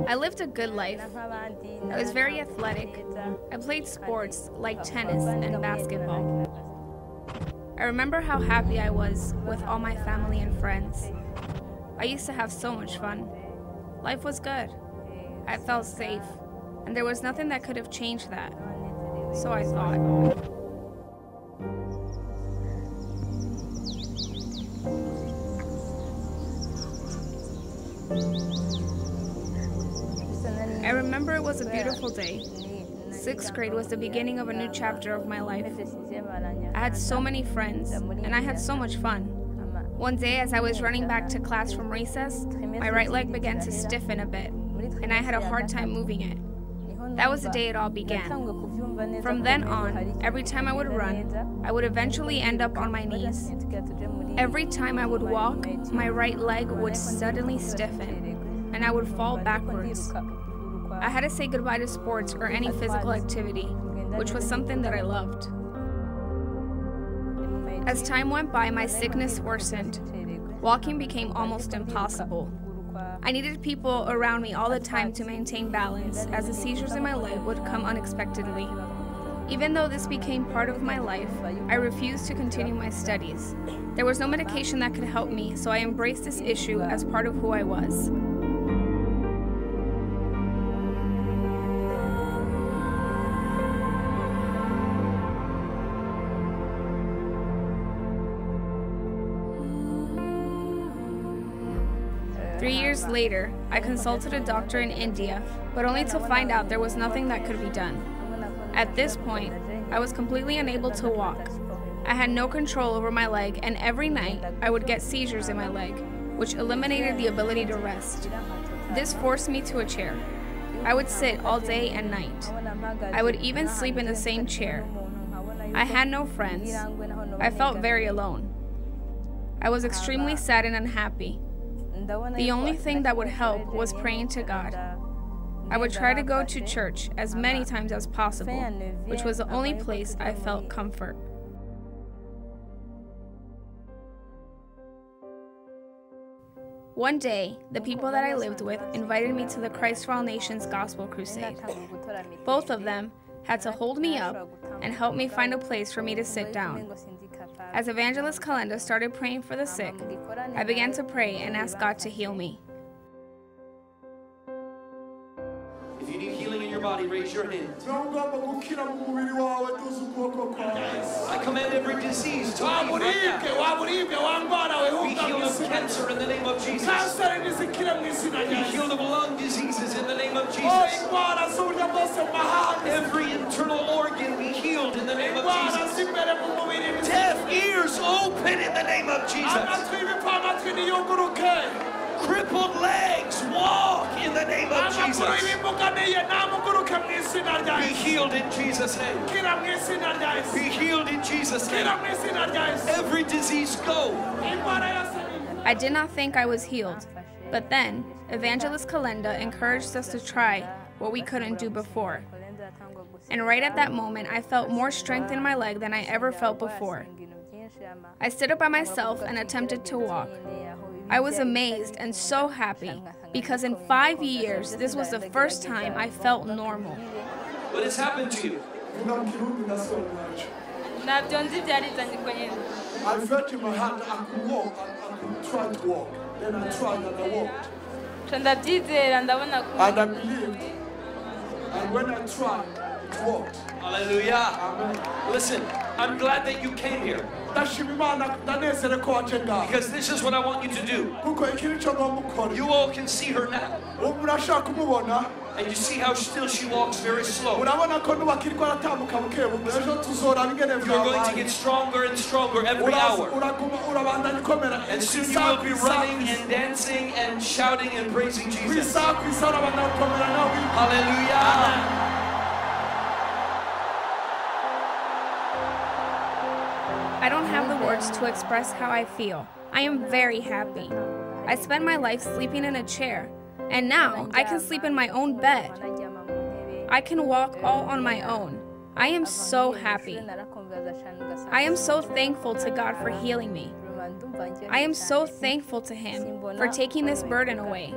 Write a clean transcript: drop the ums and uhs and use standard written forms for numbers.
I lived a good life. I was very athletic. I played sports like tennis and basketball. I remember how happy I was with all my family and friends. I used to have so much fun. Life was good. I felt safe, and there was nothing that could have changed that. So I thought. I remember it was a beautiful day. Sixth grade was the beginning of a new chapter of my life. I had so many friends, and I had so much fun. One day, as I was running back to class from recess, my right leg began to stiffen a bit, and I had a hard time moving it. That was the day it all began. From then on, every time I would run, I would eventually end up on my knees. Every time I would walk, my right leg would suddenly stiffen, and I would fall backwards. I had to say goodbye to sports or any physical activity, which was something that I loved. As time went by, my sickness worsened. Walking became almost impossible. I needed people around me all the time to maintain balance, as the seizures in my leg would come unexpectedly. Even though this became part of my life, I refused to continue my studies. There was no medication that could help me, so I embraced this issue as part of who I was. Three years later, I consulted a doctor in India, but only to find out there was nothing that could be done. At this point, I was completely unable to walk. I had no control over my leg, and every night I would get seizures in my leg, which eliminated the ability to rest. This forced me to a chair. I would sit all day and night. I would even sleep in the same chair. I had no friends. I felt very alone. I was extremely sad and unhappy. The only thing that would help was praying to God. I would try to go to church as many times as possible, which was the only place I felt comfort. One day, the people that I lived with invited me to the Christ for All Nations Gospel Crusade. Both of them had to hold me up and help me find a place for me to sit down. As Evangelist Kalenda started praying for the sick, I began to pray and ask God to heal me. If you need healing in your body, raise your hand. I command every disease to leave right now. Be healed of cancer in the name of Jesus. Be healed of lung diseases in the name of Jesus. Every internal organ be healed in the name of Jesus. Deaf ears open in the name of Jesus. Crippled legs walk in the name of Jesus. Be healed in Jesus' name. Be healed in Jesus' name. Every disease go. I did not think I was healed, but then Evangelist Kalenda encouraged us to try what we couldn't do before. And right at that moment, I felt more strength in my leg than I ever felt before. I stood up by myself and attempted to walk. I was amazed and so happy, because in 5 years, this was the first time I felt normal. What has happened to you? I felt in my hand I could walk, I could try to walk. Then I tried and I walked. And I believed. And when I tried, it worked. Hallelujah. Amen. Listen, I'm glad that you came here. Because this is what I want you to do. You all can see her now. And you see how still she walks very slow. You're going to get stronger and stronger every hour. And soon you will be running and dancing and shouting and praising Jesus. Hallelujah. I don't have the words to express how I feel. I am very happy. I spent my life sleeping in a chair, and now I can sleep in my own bed. I can walk all on my own. I am so happy. I am so thankful to God for healing me. I am so thankful to Him for taking this burden away.